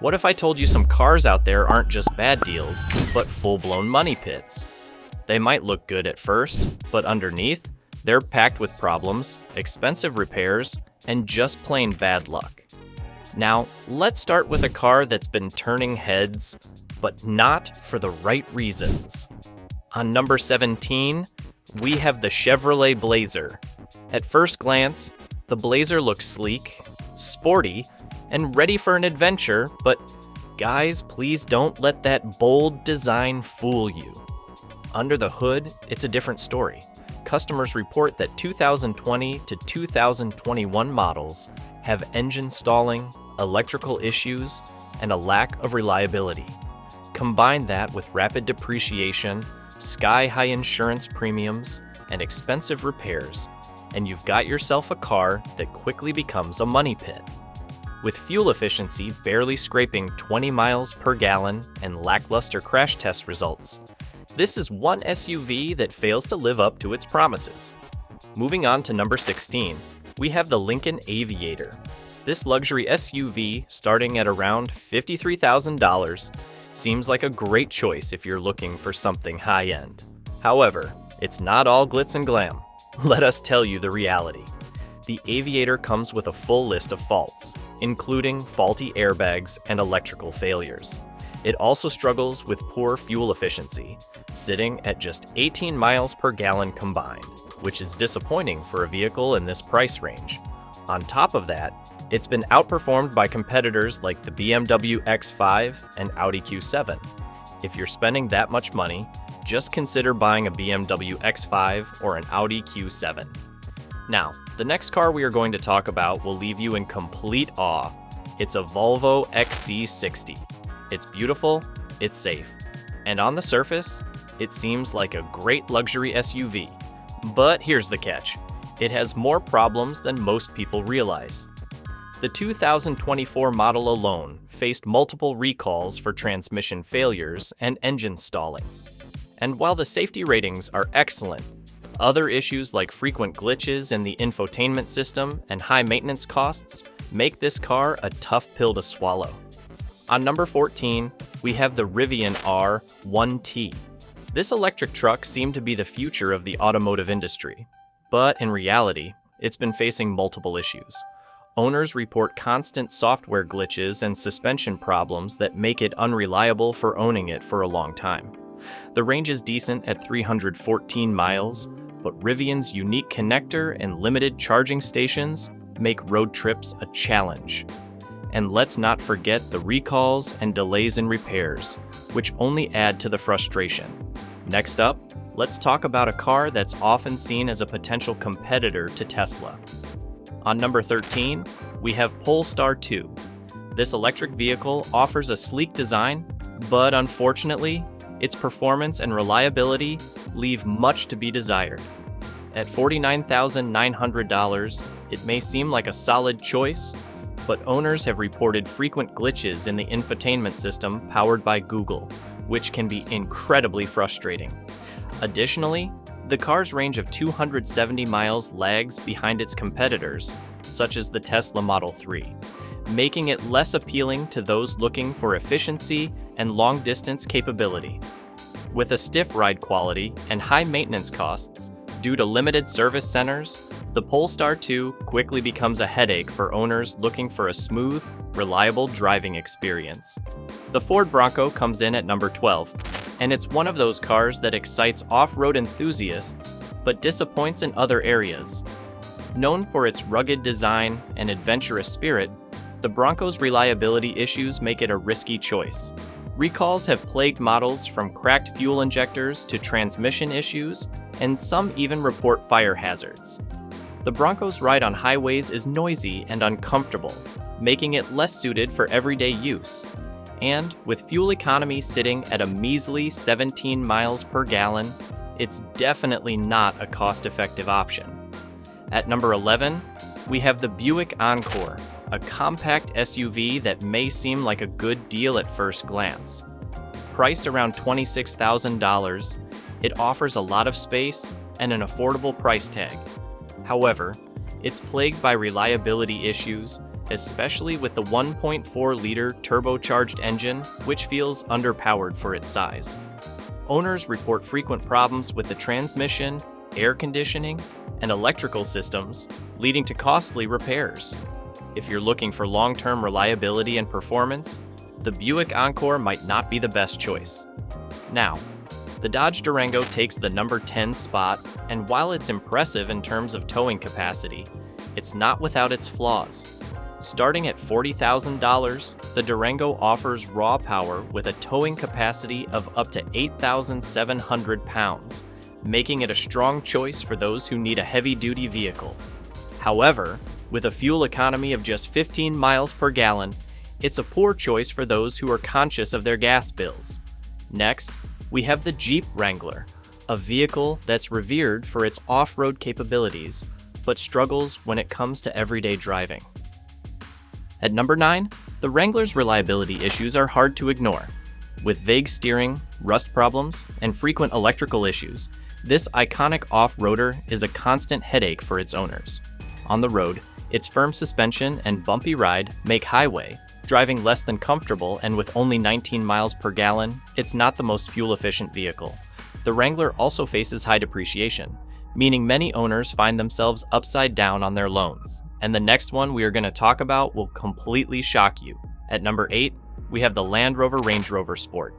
What if I told you some cars out there aren't just bad deals, but full-blown money pits? They might look good at first, but underneath, they're packed with problems, expensive repairs, and just plain bad luck. Now, let's start with a car that's been turning heads, but not for the right reasons. On number 17, we have the Chevrolet Blazer. At first glance, the Blazer looks sleek, sporty, and ready for an adventure, but guys, please don't let that bold design fool you. Under the hood, it's a different story. Customers report that 2020 to 2021 models have engine stalling, electrical issues, and a lack of reliability. Combine that with rapid depreciation, sky-high insurance premiums, and expensive repairs, and you've got yourself a car that quickly becomes a money pit. With fuel efficiency barely scraping 20 miles per gallon and lackluster crash test results, this is one SUV that fails to live up to its promises. Moving on to number 16, we have the Lincoln Aviator. This luxury SUV, starting at around $53,000, seems like a great choice if you're looking for something high-end. However, it's not all glitz and glam. Let us tell you the reality. The Aviator comes with a full list of faults, including faulty airbags and electrical failures. It also struggles with poor fuel efficiency, sitting at just 18 miles per gallon combined, which is disappointing for a vehicle in this price range. On top of that, it's been outperformed by competitors like the BMW X5 and Audi Q7. If you're spending that much money, just consider buying a BMW X5 or an Audi Q7. Now, the next car we are going to talk about will leave you in complete awe. It's a Volvo XC60. It's beautiful, it's safe, and on the surface, it seems like a great luxury SUV. But here's the catch. It has more problems than most people realize. The 2024 model alone faced multiple recalls for transmission failures and engine stalling. And while the safety ratings are excellent, other issues like frequent glitches in the infotainment system and high maintenance costs make this car a tough pill to swallow. On number 14, we have the Rivian R1T. This electric truck seemed to be the future of the automotive industry, but in reality, it's been facing multiple issues. Owners report constant software glitches and suspension problems that make it unreliable for owning it for a long time. The range is decent at 314 miles, but Rivian's unique connector and limited charging stations make road trips a challenge. And let's not forget the recalls and delays in repairs, which only add to the frustration. Next up, let's talk about a car that's often seen as a potential competitor to Tesla. On number 13, we have Polestar 2. This electric vehicle offers a sleek design, but unfortunately, its performance and reliability leave much to be desired. At $49,900, it may seem like a solid choice, but owners have reported frequent glitches in the infotainment system powered by Google, which can be incredibly frustrating. Additionally, the car's range of 270 miles lags behind its competitors, such as the Tesla Model 3, making it less appealing to those looking for efficiency and long-distance capability. With a stiff ride quality and high maintenance costs due to limited service centers, the Polestar 2 quickly becomes a headache for owners looking for a smooth, reliable driving experience. The Ford Bronco comes in at number 12, and it's one of those cars that excites off-road enthusiasts but disappoints in other areas. Known for its rugged design and adventurous spirit, the Bronco's reliability issues make it a risky choice. Recalls have plagued models from cracked fuel injectors to transmission issues, and some even report fire hazards. The Bronco's ride on highways is noisy and uncomfortable, making it less suited for everyday use. And with fuel economy sitting at a measly 17 miles per gallon, it's definitely not a cost-effective option. At number 11, we have the Buick Encore, a compact SUV that may seem like a good deal at first glance. Priced around $26,000, it offers a lot of space and an affordable price tag. However, it's plagued by reliability issues especially with the 1.4-liter turbocharged engine, which feels underpowered for its size. Owners report frequent problems with the transmission, air conditioning, and electrical systems, leading to costly repairs. If you're looking for long-term reliability and performance, the Buick Encore might not be the best choice. Now, the Dodge Durango takes the number 10 spot, and while it's impressive in terms of towing capacity, it's not without its flaws. Starting at $40,000, the Durango offers raw power with a towing capacity of up to 8,700 pounds, making it a strong choice for those who need a heavy-duty vehicle. However, with a fuel economy of just 15 miles per gallon, it's a poor choice for those who are conscious of their gas bills. Next, we have the Jeep Wrangler, a vehicle that's revered for its off-road capabilities, but struggles when it comes to everyday driving. At number 9, the Wrangler's reliability issues are hard to ignore. With vague steering, rust problems, and frequent electrical issues, this iconic off-roader is a constant headache for its owners. On the road, its firm suspension and bumpy ride make highway driving less than comfortable, and with only 19 miles per gallon, it's not the most fuel-efficient vehicle. The Wrangler also faces high depreciation, meaning many owners find themselves upside down on their loans. And the next one we are going to talk about will completely shock you. At number 8, we have the Land Rover Range Rover Sport.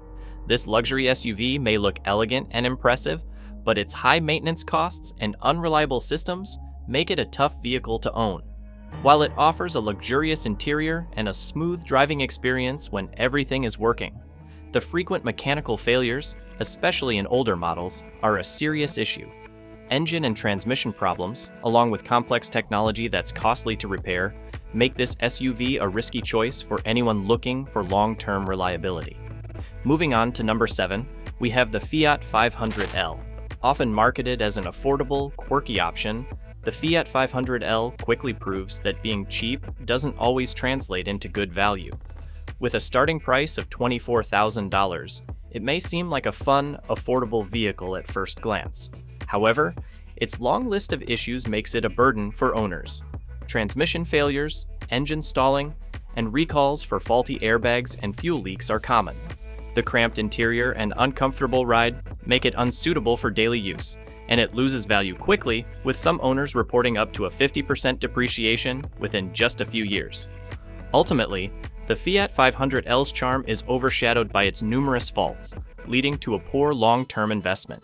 This luxury SUV may look elegant and impressive, but its high maintenance costs and unreliable systems make it a tough vehicle to own. While it offers a luxurious interior and a smooth driving experience when everything is working, the frequent mechanical failures, especially in older models, are a serious issue. Engine and transmission problems, along with complex technology that's costly to repair, make this SUV a risky choice for anyone looking for long-term reliability. Moving on to number 7, we have the Fiat 500L. Often marketed as an affordable, quirky option, the Fiat 500L quickly proves that being cheap doesn't always translate into good value. With a starting price of $24,000, it may seem like a fun, affordable vehicle at first glance. However, its long list of issues makes it a burden for owners. Transmission failures, engine stalling, and recalls for faulty airbags and fuel leaks are common. The cramped interior and uncomfortable ride make it unsuitable for daily use, and it loses value quickly, with some owners reporting up to a 50% depreciation within just a few years. Ultimately, the Fiat 500L's charm is overshadowed by its numerous faults, leading to a poor long-term investment.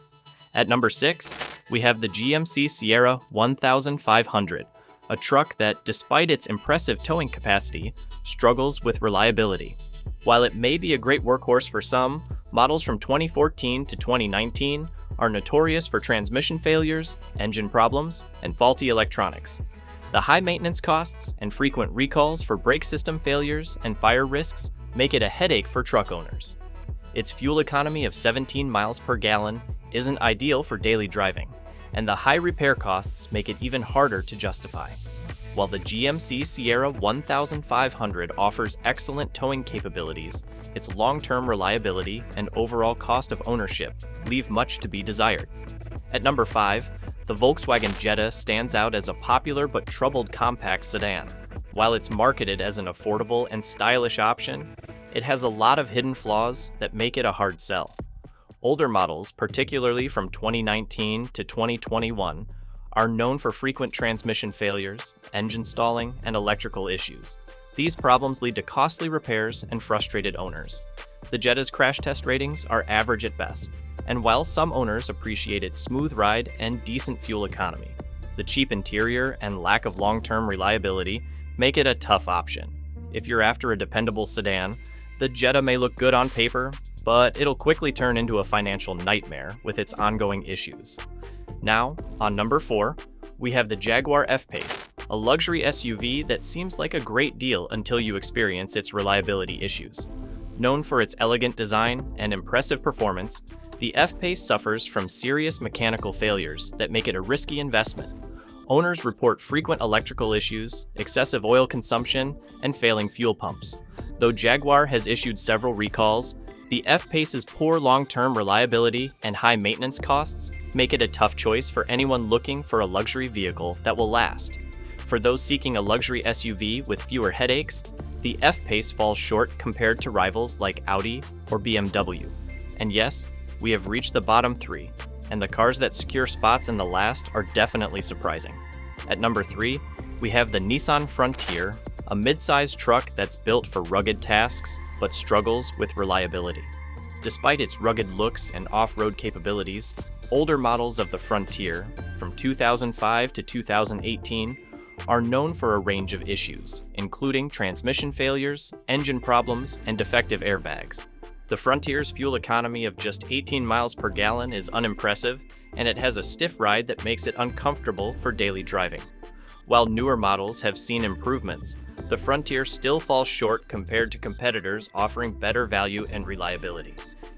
At number 6, we have the GMC Sierra 1500, a truck that, despite its impressive towing capacity, struggles with reliability. While it may be a great workhorse for some, models from 2014 to 2019 are notorious for transmission failures, engine problems, and faulty electronics. The high maintenance costs and frequent recalls for brake system failures and fire risks make it a headache for truck owners. Its fuel economy of 17 miles per gallon isn't ideal for daily driving, and the high repair costs make it even harder to justify. While the GMC Sierra 1500 offers excellent towing capabilities, its long-term reliability and overall cost of ownership leave much to be desired. At number 5, the Volkswagen Jetta stands out as a popular but troubled compact sedan. While it's marketed as an affordable and stylish option, it has a lot of hidden flaws that make it a hard sell. Older models, particularly from 2019 to 2021, are known for frequent transmission failures, engine stalling, and electrical issues. These problems lead to costly repairs and frustrated owners. The Jetta's crash test ratings are average at best, and while some owners appreciate its smooth ride and decent fuel economy, the cheap interior and lack of long-term reliability make it a tough option. If you're after a dependable sedan, the Jetta may look good on paper, but it'll quickly turn into a financial nightmare with its ongoing issues. Now, on number 4, we have the Jaguar F-Pace, a luxury SUV that seems like a great deal until you experience its reliability issues. Known for its elegant design and impressive performance, the F-Pace suffers from serious mechanical failures that make it a risky investment. Owners report frequent electrical issues, excessive oil consumption, and failing fuel pumps. Though Jaguar has issued several recalls, the F-Pace's poor long-term reliability and high maintenance costs make it a tough choice for anyone looking for a luxury vehicle that will last. For those seeking a luxury SUV with fewer headaches, the F-Pace falls short compared to rivals like Audi or BMW. And yes, we have reached the bottom 3, and the cars that secure spots in the last are definitely surprising. At number 3, we have the Nissan Frontier, a mid-sized truck that's built for rugged tasks but struggles with reliability. Despite its rugged looks and off-road capabilities, older models of the Frontier, from 2005 to 2018, are known for a range of issues, including transmission failures, engine problems, and defective airbags. The Frontier's fuel economy of just 18 miles per gallon is unimpressive, and it has a stiff ride that makes it uncomfortable for daily driving. While newer models have seen improvements, the Frontier still falls short compared to competitors offering better value and reliability.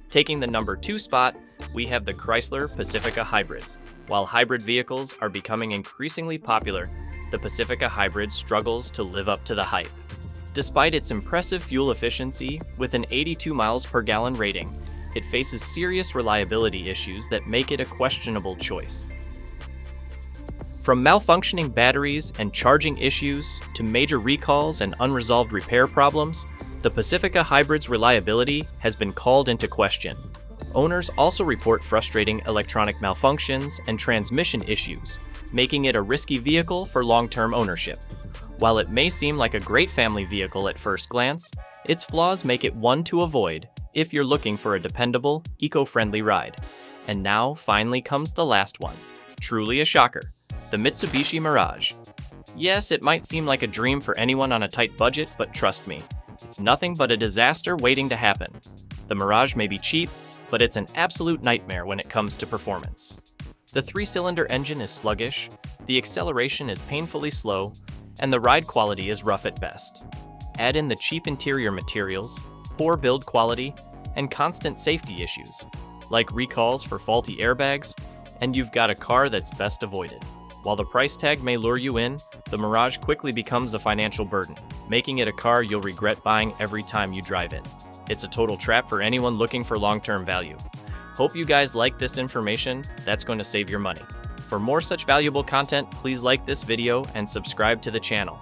Taking the number 2 spot, we have the Chrysler Pacifica Hybrid. While hybrid vehicles are becoming increasingly popular, the Pacifica Hybrid struggles to live up to the hype. Despite its impressive fuel efficiency with an 82 miles per gallon rating, it faces serious reliability issues that make it a questionable choice. From malfunctioning batteries and charging issues to major recalls and unresolved repair problems, the Pacifica Hybrid's reliability has been called into question. Owners also report frustrating electronic malfunctions and transmission issues, making it a risky vehicle for long-term ownership. While it may seem like a great family vehicle at first glance, its flaws make it one to avoid if you're looking for a dependable, eco-friendly ride. And now finally comes the last one. Truly a shocker. The Mitsubishi Mirage. Yes, it might seem like a dream for anyone on a tight budget, but trust me, it's nothing but a disaster waiting to happen. The Mirage may be cheap, but it's an absolute nightmare when it comes to performance. The 3-cylinder engine is sluggish, the acceleration is painfully slow, and the ride quality is rough at best. Add in the cheap interior materials, poor build quality, and constant safety issues, like recalls for faulty airbags, and you've got a car that's best avoided. While the price tag may lure you in, the Mirage quickly becomes a financial burden, making it a car you'll regret buying every time you drive it. It's a total trap for anyone looking for long-term value. Hope you guys like this information. That's going to save your money. For more such valuable content, please like this video and subscribe to the channel.